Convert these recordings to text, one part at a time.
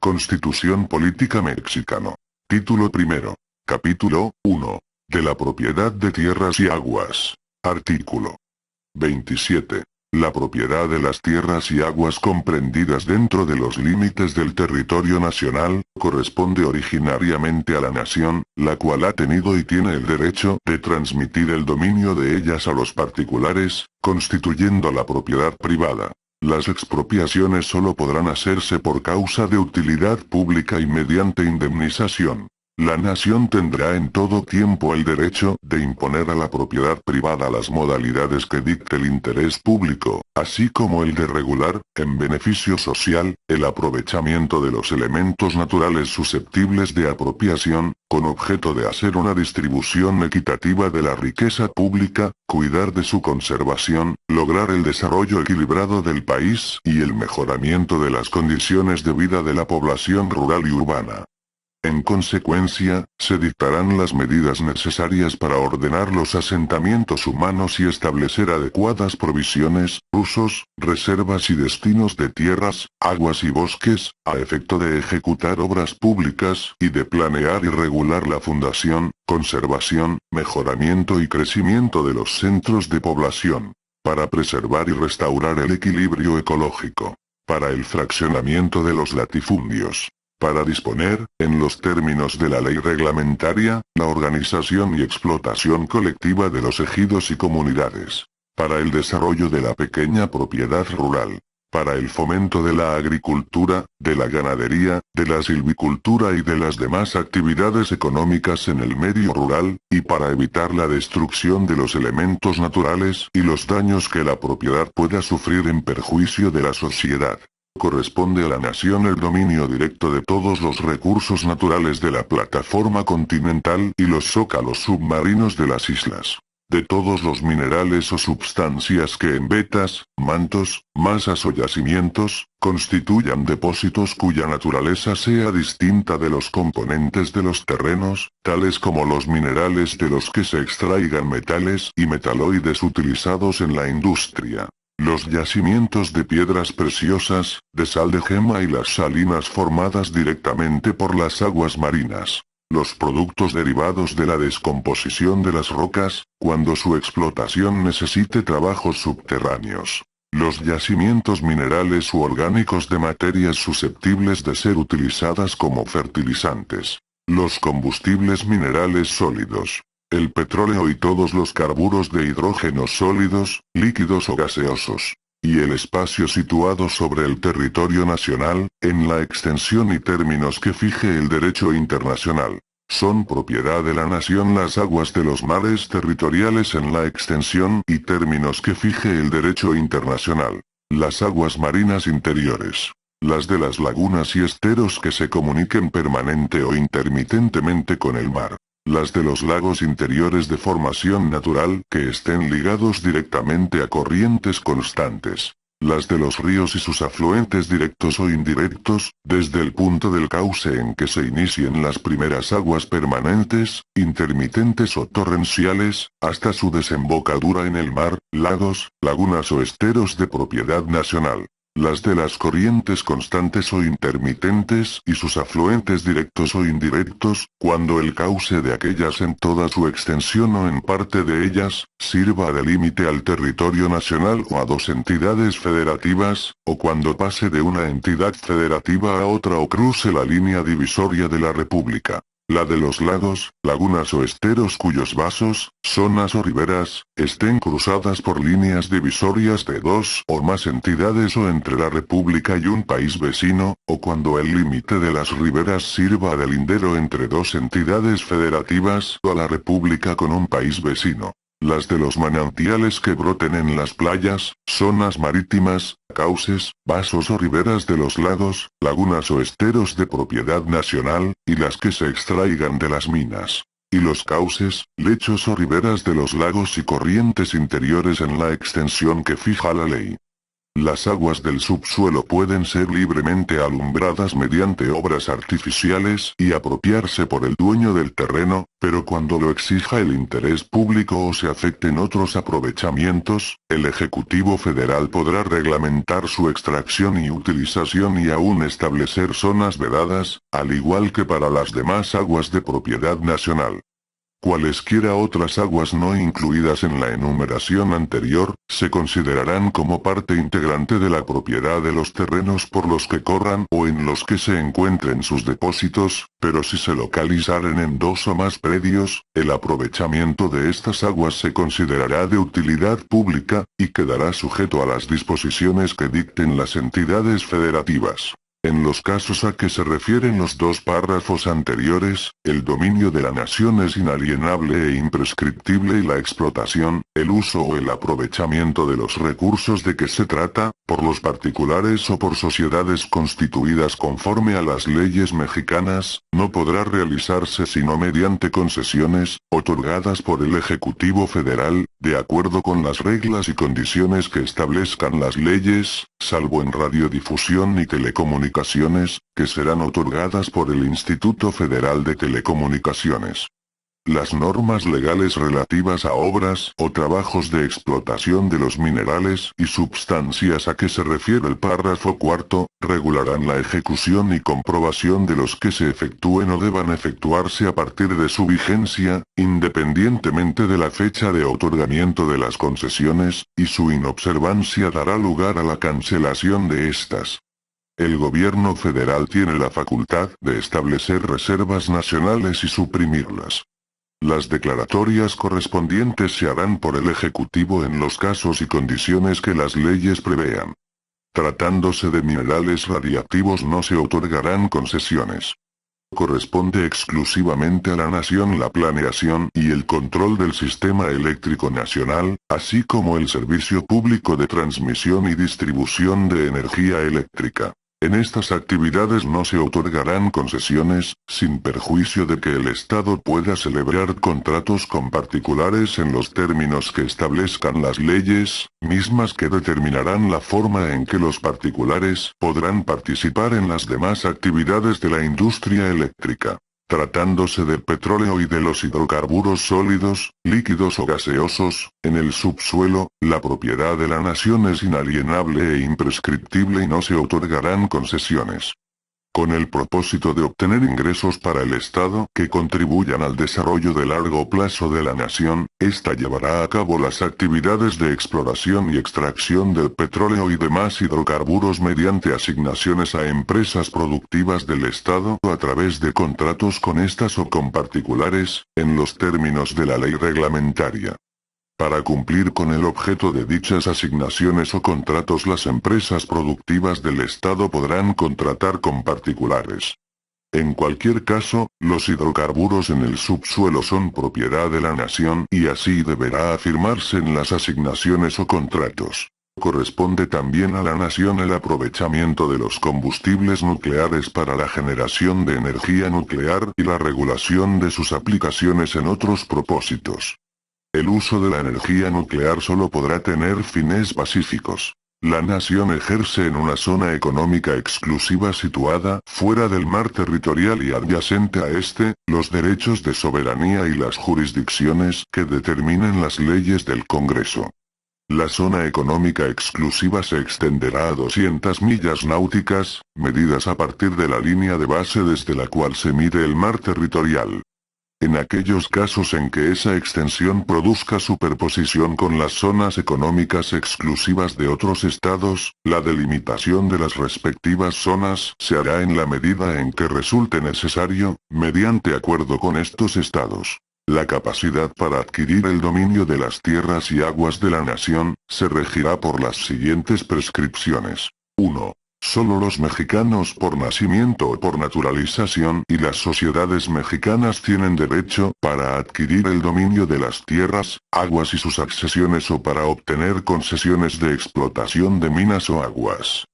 Constitución Política Mexicano. Título primero. Capítulo 1. De la propiedad de tierras y aguas. Artículo 27. La propiedad de las tierras y aguas comprendidas dentro de los límites del territorio nacional, corresponde originariamente a la nación, la cual ha tenido y tiene el derecho de transmitir el dominio de ellas a los particulares, constituyendo la propiedad privada. Las expropiaciones solo podrán hacerse por causa de utilidad pública y mediante indemnización. La nación tendrá en todo tiempo el derecho de imponer a la propiedad privada las modalidades que dicte el interés público, así como el de regular, en beneficio social, el aprovechamiento de los elementos naturales susceptibles de apropiación, con objeto de hacer una distribución equitativa de la riqueza pública, cuidar de su conservación, lograr el desarrollo equilibrado del país y el mejoramiento de las condiciones de vida de la población rural y urbana. En consecuencia, se dictarán las medidas necesarias para ordenar los asentamientos humanos y establecer adecuadas provisiones, usos, reservas y destinos de tierras, aguas y bosques, a efecto de ejecutar obras públicas y de planear y regular la fundación, conservación, mejoramiento y crecimiento de los centros de población, para preservar y restaurar el equilibrio ecológico, para el fraccionamiento de los latifundios, para disponer, en los términos de la ley reglamentaria, la organización y explotación colectiva de los ejidos y comunidades, para el desarrollo de la pequeña propiedad rural, para el fomento de la agricultura, de la ganadería, de la silvicultura y de las demás actividades económicas en el medio rural, y para evitar la destrucción de los elementos naturales y los daños que la propiedad pueda sufrir en perjuicio de la sociedad. Corresponde a la nación el dominio directo de todos los recursos naturales de la plataforma continental y los zócalos submarinos de las islas. De todos los minerales o substancias que en vetas, mantos, masas o yacimientos, constituyan depósitos cuya naturaleza sea distinta de los componentes de los terrenos, tales como los minerales de los que se extraigan metales y metaloides utilizados en la industria, los yacimientos de piedras preciosas, de sal de gema y las salinas formadas directamente por las aguas marinas, los productos derivados de la descomposición de las rocas, cuando su explotación necesite trabajos subterráneos, los yacimientos minerales u orgánicos de materias susceptibles de ser utilizadas como fertilizantes, los combustibles minerales sólidos, el petróleo y todos los carburos de hidrógeno sólidos, líquidos o gaseosos, y el espacio situado sobre el territorio nacional, en la extensión y términos que fije el derecho internacional. Son propiedad de la nación las aguas de los mares territoriales en la extensión y términos que fije el derecho internacional. Las aguas marinas interiores, las de las lagunas y esteros que se comuniquen permanente o intermitentemente con el mar, las de los lagos interiores de formación natural que estén ligados directamente a corrientes constantes, las de los ríos y sus afluentes directos o indirectos, desde el punto del cauce en que se inicien las primeras aguas permanentes, intermitentes o torrenciales, hasta su desembocadura en el mar, lagos, lagunas o esteros de propiedad nacional, las de las corrientes constantes o intermitentes y sus afluentes directos o indirectos, cuando el cauce de aquellas en toda su extensión o en parte de ellas, sirva de límite al territorio nacional o a dos entidades federativas, o cuando pase de una entidad federativa a otra o cruce la línea divisoria de la República. La de los lagos, lagunas o esteros cuyos vasos, zonas o riberas, estén cruzadas por líneas divisorias de dos o más entidades o entre la República y un país vecino, o cuando el límite de las riberas sirva de lindero entre dos entidades federativas o a la República con un país vecino. Las de los manantiales que broten en las playas, zonas marítimas, cauces, vasos o riberas de los lagos, lagunas o esteros de propiedad nacional, y las que se extraigan de las minas, y los cauces, lechos o riberas de los lagos y corrientes interiores en la extensión que fija la ley. Las aguas del subsuelo pueden ser libremente alumbradas mediante obras artificiales y apropiarse por el dueño del terreno, pero cuando lo exija el interés público o se afecten otros aprovechamientos, el Ejecutivo Federal podrá reglamentar su extracción y utilización y aún establecer zonas vedadas, al igual que para las demás aguas de propiedad nacional. Cualesquiera otras aguas no incluidas en la enumeración anterior, se considerarán como parte integrante de la propiedad de los terrenos por los que corran o en los que se encuentren sus depósitos, pero si se localizaren en dos o más predios, el aprovechamiento de estas aguas se considerará de utilidad pública, y quedará sujeto a las disposiciones que dicten las entidades federativas. En los casos a que se refieren los dos párrafos anteriores, el dominio de la nación es inalienable e imprescriptible y la explotación, el uso o el aprovechamiento de los recursos de que se trata, por los particulares o por sociedades constituidas conforme a las leyes mexicanas, no podrá realizarse sino mediante concesiones, otorgadas por el Ejecutivo Federal, de acuerdo con las reglas y condiciones que establezcan las leyes, salvo en radiodifusión y telecomunicaciones, que serán otorgadas por el Instituto Federal de Telecomunicaciones. Las normas legales relativas a obras o trabajos de explotación de los minerales y sustancias a que se refiere el párrafo cuarto, regularán la ejecución y comprobación de los que se efectúen o deban efectuarse a partir de su vigencia, independientemente de la fecha de otorgamiento de las concesiones, y su inobservancia dará lugar a la cancelación de estas. El gobierno federal tiene la facultad de establecer reservas nacionales y suprimirlas. Las declaratorias correspondientes se harán por el Ejecutivo en los casos y condiciones que las leyes prevean. Tratándose de minerales radiactivos no se otorgarán concesiones. Corresponde exclusivamente a la nación la planeación y el control del sistema eléctrico nacional, así como el servicio público de transmisión y distribución de energía eléctrica. En estas actividades no se otorgarán concesiones, sin perjuicio de que el Estado pueda celebrar contratos con particulares en los términos que establezcan las leyes, mismas que determinarán la forma en que los particulares podrán participar en las demás actividades de la industria eléctrica. Tratándose del petróleo y de los hidrocarburos sólidos, líquidos o gaseosos, en el subsuelo, la propiedad de la nación es inalienable e imprescriptible y no se otorgarán concesiones. Con el propósito de obtener ingresos para el Estado que contribuyan al desarrollo de largo plazo de la nación, ésta llevará a cabo las actividades de exploración y extracción del petróleo y demás hidrocarburos mediante asignaciones a empresas productivas del Estado o a través de contratos con estas o con particulares, en los términos de la ley reglamentaria. Para cumplir con el objeto de dichas asignaciones o contratos, las empresas productivas del Estado podrán contratar con particulares. En cualquier caso, los hidrocarburos en el subsuelo son propiedad de la nación y así deberá afirmarse en las asignaciones o contratos. Corresponde también a la nación el aprovechamiento de los combustibles nucleares para la generación de energía nuclear y la regulación de sus aplicaciones en otros propósitos. El uso de la energía nuclear solo podrá tener fines pacíficos. La nación ejerce en una zona económica exclusiva situada fuera del mar territorial y adyacente a este, los derechos de soberanía y las jurisdicciones que determinen las leyes del Congreso. La zona económica exclusiva se extenderá a 200 millas náuticas, medidas a partir de la línea de base desde la cual se mide el mar territorial. En aquellos casos en que esa extensión produzca superposición con las zonas económicas exclusivas de otros estados, la delimitación de las respectivas zonas se hará en la medida en que resulte necesario, mediante acuerdo con estos estados. La capacidad para adquirir el dominio de las tierras y aguas de la nación, se regirá por las siguientes prescripciones. 1. Solo los mexicanos por nacimiento o por naturalización y las sociedades mexicanas tienen derecho para adquirir el dominio de las tierras, aguas y sus accesiones o para obtener concesiones de explotación de minas o aguas.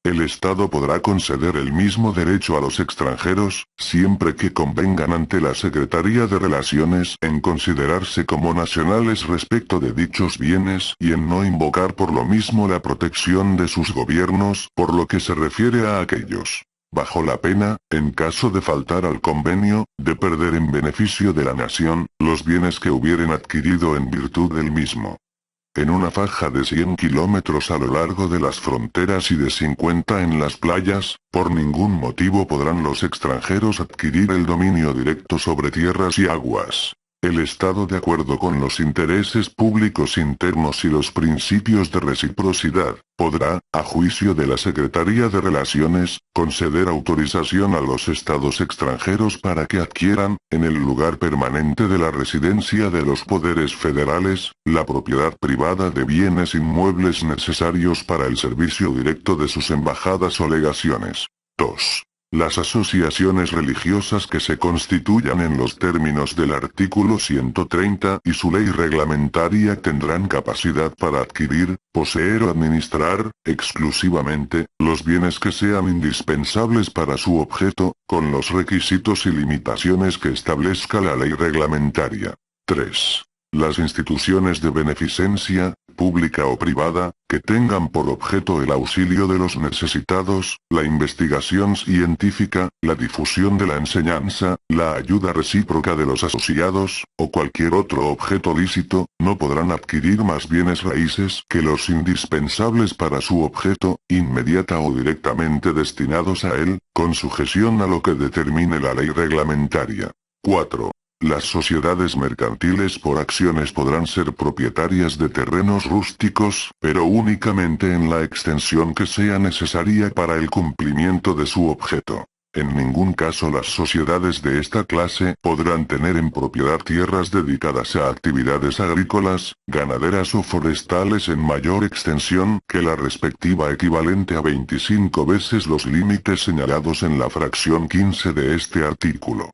El Estado podrá conceder el mismo derecho a los extranjeros, siempre que convengan ante la Secretaría de Relaciones en considerarse como nacionales respecto de dichos bienes y en no invocar por lo mismo la protección de sus gobiernos por lo que se refiere a aquellos, bajo la pena, en caso de faltar al convenio, de perder en beneficio de la nación, los bienes que hubieren adquirido en virtud del mismo. En una faja de 100 kilómetros a lo largo de las fronteras y de 50 en las playas, por ningún motivo podrán los extranjeros adquirir el dominio directo sobre tierras y aguas. El Estado, de acuerdo con los intereses públicos internos y los principios de reciprocidad, podrá, a juicio de la Secretaría de Relaciones, conceder autorización a los estados extranjeros para que adquieran, en el lugar permanente de la residencia de los poderes federales, la propiedad privada de bienes inmuebles necesarios para el servicio directo de sus embajadas o legaciones. 2. Las asociaciones religiosas que se constituyan en los términos del artículo 130 y su ley reglamentaria tendrán capacidad para adquirir, poseer o administrar, exclusivamente, los bienes que sean indispensables para su objeto, con los requisitos y limitaciones que establezca la ley reglamentaria. 3. Las instituciones de beneficencia, pública o privada, que tengan por objeto el auxilio de los necesitados, la investigación científica, la difusión de la enseñanza, la ayuda recíproca de los asociados, o cualquier otro objeto lícito, no podrán adquirir más bienes raíces que los indispensables para su objeto, inmediata o directamente destinados a él, con sujeción a lo que determine la ley reglamentaria. 4. Las sociedades mercantiles por acciones podrán ser propietarias de terrenos rústicos, pero únicamente en la extensión que sea necesaria para el cumplimiento de su objeto. En ningún caso las sociedades de esta clase podrán tener en propiedad tierras dedicadas a actividades agrícolas, ganaderas o forestales en mayor extensión que la respectiva equivalente a 25 veces los límites señalados en la fracción 15 de este artículo.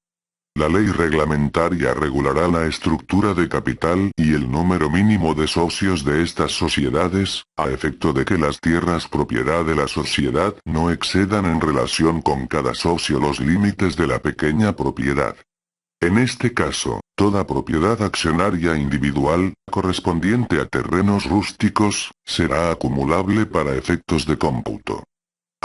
La ley reglamentaria regulará la estructura de capital y el número mínimo de socios de estas sociedades, a efecto de que las tierras propiedad de la sociedad no excedan en relación con cada socio los límites de la pequeña propiedad. En este caso, toda propiedad accionaria individual, correspondiente a terrenos rústicos, será acumulable para efectos de cómputo.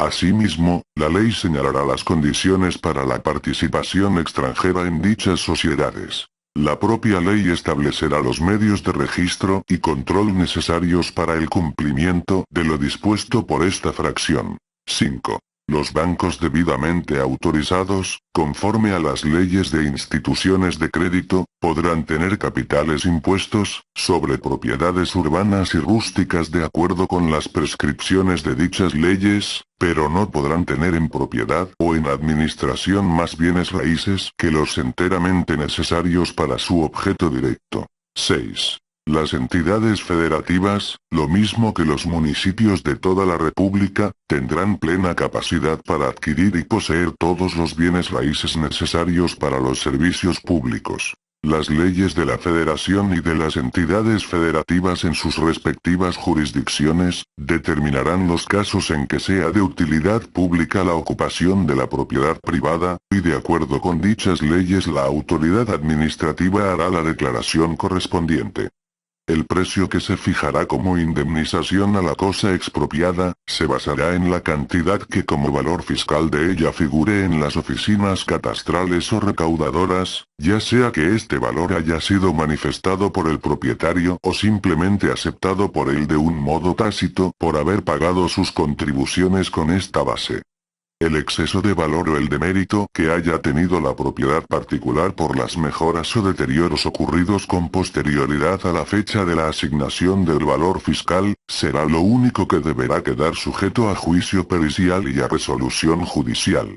Asimismo, la ley señalará las condiciones para la participación extranjera en dichas sociedades. La propia ley establecerá los medios de registro y control necesarios para el cumplimiento de lo dispuesto por esta fracción. 5. Los bancos debidamente autorizados, conforme a las leyes de instituciones de crédito, podrán tener capitales impuestos sobre propiedades urbanas y rústicas de acuerdo con las prescripciones de dichas leyes, pero no podrán tener en propiedad o en administración más bienes raíces que los enteramente necesarios para su objeto directo. 6. Las entidades federativas, lo mismo que los municipios de toda la República, tendrán plena capacidad para adquirir y poseer todos los bienes raíces necesarios para los servicios públicos. Las leyes de la Federación y de las entidades federativas en sus respectivas jurisdicciones, determinarán los casos en que sea de utilidad pública la ocupación de la propiedad privada, y de acuerdo con dichas leyes la autoridad administrativa hará la declaración correspondiente. El precio que se fijará como indemnización a la cosa expropiada, se basará en la cantidad que como valor fiscal de ella figure en las oficinas catastrales o recaudadoras, ya sea que este valor haya sido manifestado por el propietario o simplemente aceptado por él de un modo tácito por haber pagado sus contribuciones con esta base. El exceso de valor o el demérito que haya tenido la propiedad particular por las mejoras o deterioros ocurridos con posterioridad a la fecha de la asignación del valor fiscal, será lo único que deberá quedar sujeto a juicio pericial y a resolución judicial.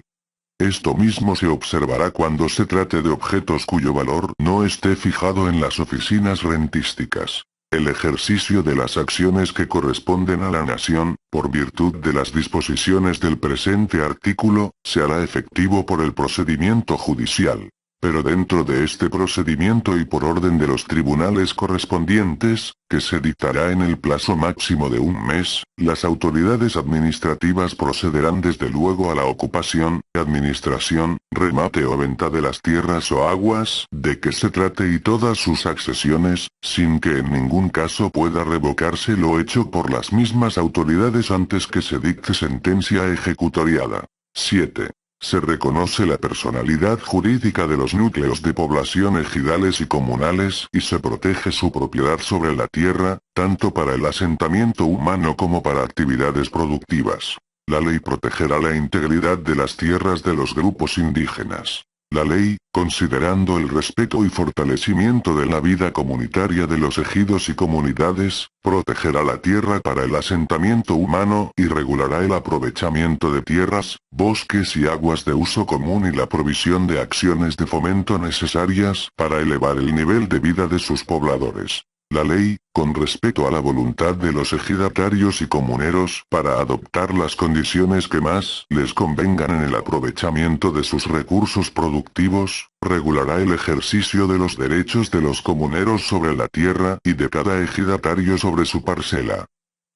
Esto mismo se observará cuando se trate de objetos cuyo valor no esté fijado en las oficinas rentísticas. El ejercicio de las acciones que corresponden a la nación, por virtud de las disposiciones del presente artículo, se hará efectivo por el procedimiento judicial. Pero dentro de este procedimiento y por orden de los tribunales correspondientes, que se dictará en el plazo máximo de un mes, las autoridades administrativas procederán desde luego a la ocupación, administración, remate o venta de las tierras o aguas de que se trate y todas sus accesiones, sin que en ningún caso pueda revocarse lo hecho por las mismas autoridades antes que se dicte sentencia ejecutoriada. 7. Se reconoce la personalidad jurídica de los núcleos de población ejidales y comunales y se protege su propiedad sobre la tierra, tanto para el asentamiento humano como para actividades productivas. La ley protegerá la integridad de las tierras de los grupos indígenas. La ley, considerando el respeto y fortalecimiento de la vida comunitaria de los ejidos y comunidades, protegerá la tierra para el asentamiento humano y regulará el aprovechamiento de tierras, bosques y aguas de uso común y la provisión de acciones de fomento necesarias para elevar el nivel de vida de sus pobladores. La ley, con respeto a la voluntad de los ejidatarios y comuneros para adoptar las condiciones que más les convengan en el aprovechamiento de sus recursos productivos, regulará el ejercicio de los derechos de los comuneros sobre la tierra y de cada ejidatario sobre su parcela.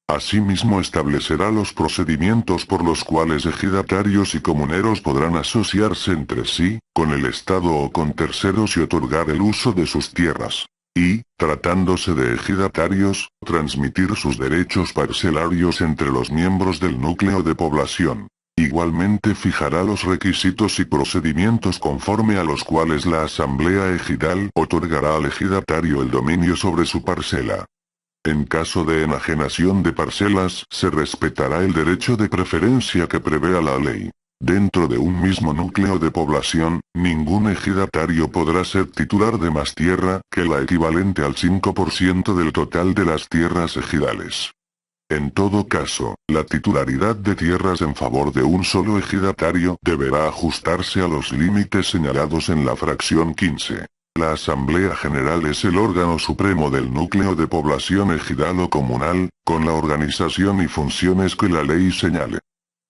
Asimismo establecerá los procedimientos por los cuales ejidatarios y comuneros podrán asociarse entre sí, con el Estado o con terceros y otorgar el uso de sus tierras. Y, tratándose de ejidatarios, transmitir sus derechos parcelarios entre los miembros del núcleo de población. Igualmente fijará los requisitos y procedimientos conforme a los cuales la asamblea ejidal otorgará al ejidatario el dominio sobre su parcela. En caso de enajenación de parcelas, se respetará el derecho de preferencia que prevea la ley. Dentro de un mismo núcleo de población, ningún ejidatario podrá ser titular de más tierra que la equivalente al 5% del total de las tierras ejidales. En todo caso, la titularidad de tierras en favor de un solo ejidatario deberá ajustarse a los límites señalados en la fracción 15. La Asamblea General es el órgano supremo del núcleo de población ejidal o comunal, con la organización y funciones que la ley señale.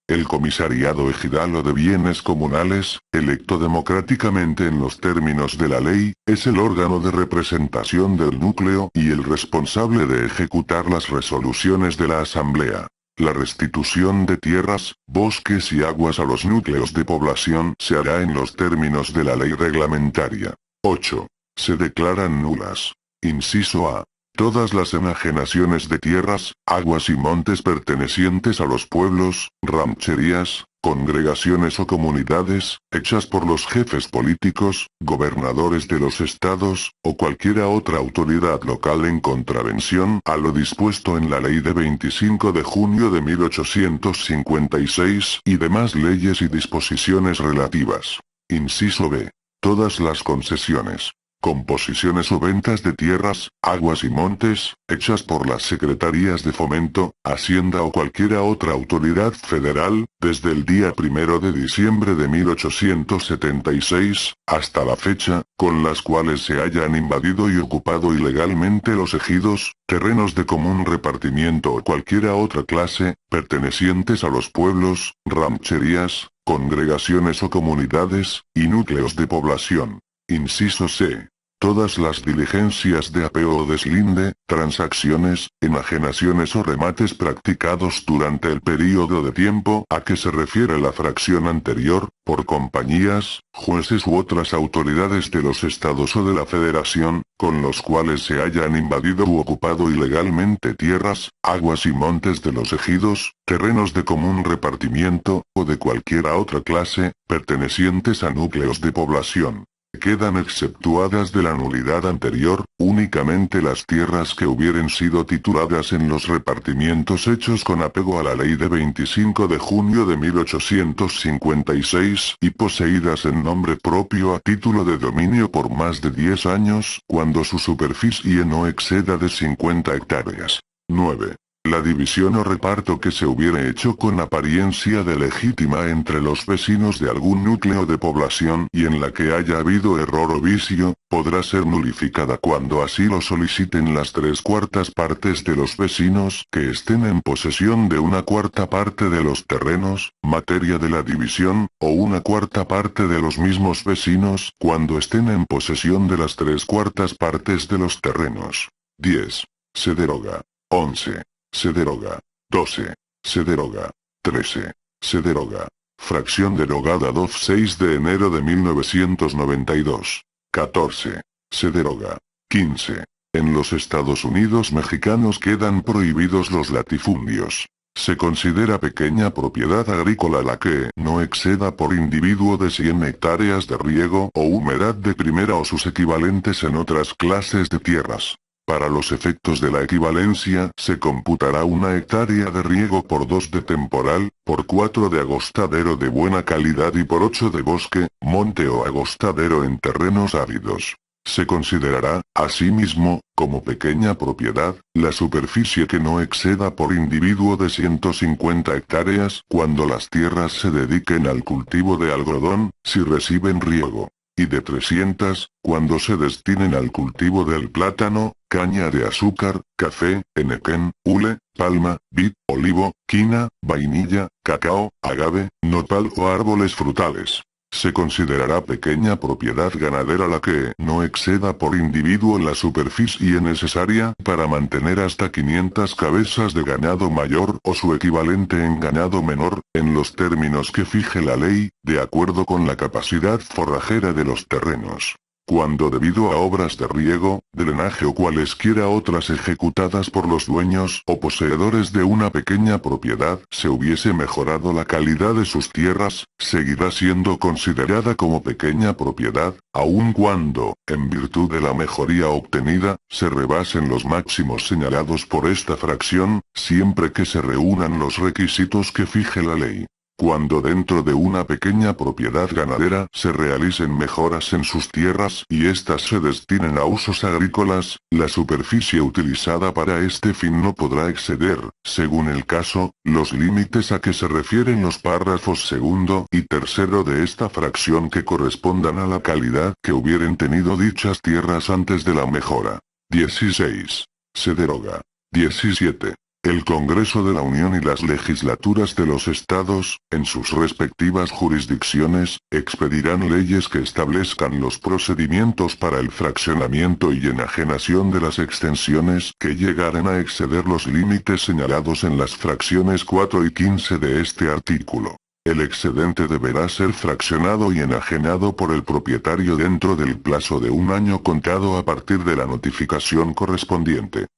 El comisariado ejidal o de bienes comunales, electo democráticamente en los términos de la ley, es el órgano de representación del núcleo y el responsable de ejecutar las resoluciones de la asamblea. La restitución de tierras, bosques y aguas a los núcleos de población se hará en los términos de la ley reglamentaria. 8. Se declaran nulas. Inciso A. Todas las enajenaciones de tierras, aguas y montes pertenecientes a los pueblos, rancherías, congregaciones o comunidades, hechas por los jefes políticos, gobernadores de los estados, o cualquiera otra autoridad local en contravención a lo dispuesto en la ley de 25 de junio de 1856 y demás leyes y disposiciones relativas. Inciso B. Todas las concesiones, composiciones o ventas de tierras, aguas y montes, hechas por las Secretarías de Fomento, Hacienda o cualquiera otra autoridad federal, desde el día 1 de diciembre de 1876, hasta la fecha, con las cuales se hayan invadido y ocupado ilegalmente los ejidos, terrenos de común repartimiento o cualquiera otra clase, pertenecientes a los pueblos, rancherías, congregaciones o comunidades, y núcleos de población. Inciso C. Todas las diligencias de apeo o deslinde, transacciones, enajenaciones o remates practicados durante el período de tiempo a que se refiere la fracción anterior, por compañías, jueces u otras autoridades de los estados o de la federación, con los cuales se hayan invadido u ocupado ilegalmente tierras, aguas y montes de los ejidos, terrenos de común repartimiento, o de cualquiera otra clase, pertenecientes a núcleos de población. Quedan exceptuadas de la nulidad anterior, únicamente las tierras que hubieren sido tituladas en los repartimientos hechos con apego a la ley de 25 de junio de 1856 y poseídas en nombre propio a título de dominio por más de 10 años, cuando su superficie no exceda de 50 hectáreas. 9. La división o reparto que se hubiere hecho con apariencia de legítima entre los vecinos de algún núcleo de población y en la que haya habido error o vicio, podrá ser nulificada cuando así lo soliciten las 3/4 partes de los vecinos que estén en posesión de 1/4 parte de los terrenos, materia de la división, o 1/4 parte de los mismos vecinos cuando estén en posesión de las 3/4 partes de los terrenos. 10. Se deroga. 11. Se deroga. 12. Se deroga. 13. Se deroga. Fracción derogada 6 de enero de 1992. 14. Se deroga. 15. En los Estados Unidos mexicanos quedan prohibidos los latifundios. Se considera pequeña propiedad agrícola la que no exceda por individuo de 100 hectáreas de riego o humedad de primera o sus equivalentes en otras clases de tierras. Para los efectos de la equivalencia, se computará 1 hectárea de riego por 2 de temporal, por 4 de agostadero de buena calidad y por 8 de bosque, monte o agostadero en terrenos áridos. Se considerará, asimismo, como pequeña propiedad, la superficie que no exceda por individuo de 150 hectáreas cuando las tierras se dediquen al cultivo de algodón, si reciben riego, y de 300, cuando se destinen al cultivo del plátano, caña de azúcar, café, henequén, hule, palma, vid, olivo, quina, vainilla, cacao, agave, nopal o árboles frutales. Se considerará pequeña propiedad ganadera la que no exceda por individuo la superficie necesaria para mantener hasta 500 cabezas de ganado mayor o su equivalente en ganado menor, en los términos que fije la ley, de acuerdo con la capacidad forrajera de los terrenos. Cuando debido a obras de riego, drenaje o cualesquiera otras ejecutadas por los dueños o poseedores de una pequeña propiedad se hubiese mejorado la calidad de sus tierras, seguirá siendo considerada como pequeña propiedad, aun cuando, en virtud de la mejoría obtenida, se rebasen los máximos señalados por esta fracción, siempre que se reúnan los requisitos que fije la ley. Cuando dentro de una pequeña propiedad ganadera se realicen mejoras en sus tierras y éstas se destinen a usos agrícolas, la superficie utilizada para este fin no podrá exceder, según el caso, los límites a que se refieren los párrafos segundo y tercero de esta fracción que correspondan a la calidad que hubieren tenido dichas tierras antes de la mejora. 16. Se deroga. 17. El Congreso de la Unión y las legislaturas de los estados, en sus respectivas jurisdicciones, expedirán leyes que establezcan los procedimientos para el fraccionamiento y enajenación de las extensiones que llegaren a exceder los límites señalados en las fracciones 4 y 15 de este artículo. El excedente deberá ser fraccionado y enajenado por el propietario dentro del plazo de 1 año contado a partir de la notificación correspondiente.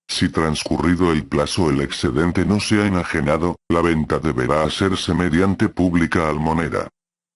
Si transcurrido el plazo el excedente no se ha enajenado, la venta deberá hacerse mediante pública almoneda.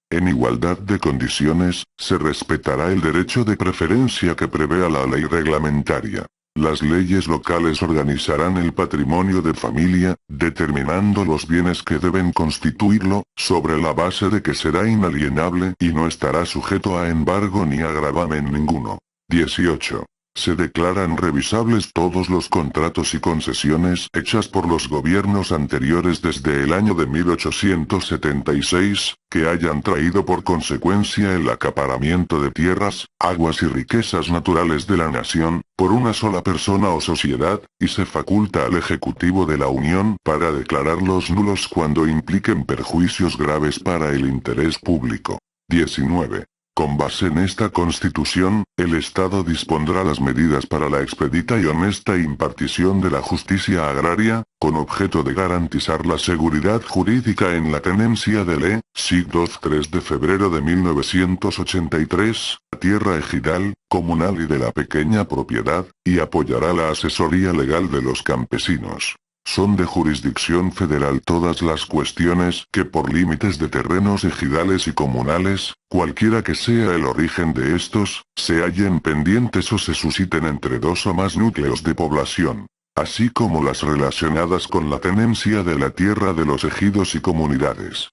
En igualdad de condiciones, se respetará el derecho de preferencia que prevea la ley reglamentaria. Las leyes locales organizarán el patrimonio de familia, determinando los bienes que deben constituirlo, sobre la base de que será inalienable y no estará sujeto a embargo ni a gravamen ninguno. 18. Se declaran revisables todos los contratos y concesiones hechas por los gobiernos anteriores desde el año de 1876, que hayan traído por consecuencia el acaparamiento de tierras, aguas y riquezas naturales de la nación, por una sola persona o sociedad, y se faculta al Ejecutivo de la Unión para declararlos nulos cuando impliquen perjuicios graves para el interés público. 19. Con base en esta Constitución, el Estado dispondrá las medidas para la expedita y honesta impartición de la justicia agraria, con objeto de garantizar la seguridad jurídica en la tenencia del SIC 3 de febrero de 1983, tierra ejidal, comunal y de la pequeña propiedad, y apoyará la asesoría legal de los campesinos. Son de jurisdicción federal todas las cuestiones que por límites de terrenos ejidales y comunales, cualquiera que sea el origen de estos, se hallen pendientes o se susciten entre 2 o más núcleos de población, así como las relacionadas con la tenencia de la tierra de los ejidos y comunidades.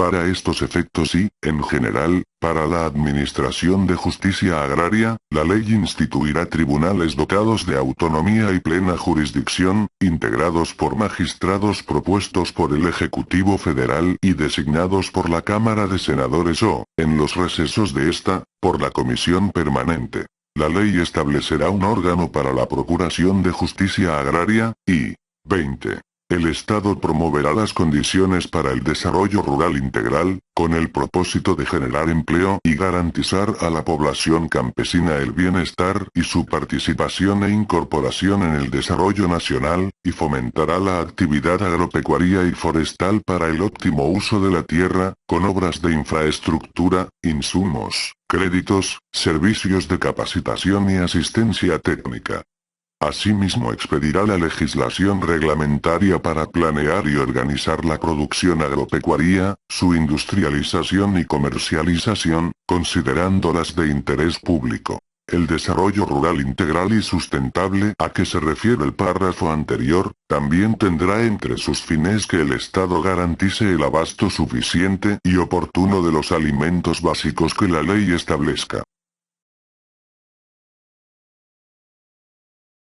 Para estos efectos y, en general, para la administración de justicia agraria, la ley instituirá tribunales dotados de autonomía y plena jurisdicción, integrados por magistrados propuestos por el Ejecutivo Federal y designados por la Cámara de Senadores o, en los recesos de esta, por la Comisión Permanente. La ley establecerá un órgano para la procuración de justicia agraria, y 20. El Estado promoverá las condiciones para el desarrollo rural integral, con el propósito de generar empleo y garantizar a la población campesina el bienestar y su participación e incorporación en el desarrollo nacional, y fomentará la actividad agropecuaria y forestal para el óptimo uso de la tierra, con obras de infraestructura, insumos, créditos, servicios de capacitación y asistencia técnica. Asimismo expedirá la legislación reglamentaria para planear y organizar la producción agropecuaria, su industrialización y comercialización, considerándolas de interés público. El desarrollo rural integral y sustentable a que se refiere el párrafo anterior, también tendrá entre sus fines que el Estado garantice el abasto suficiente y oportuno de los alimentos básicos que la ley establezca.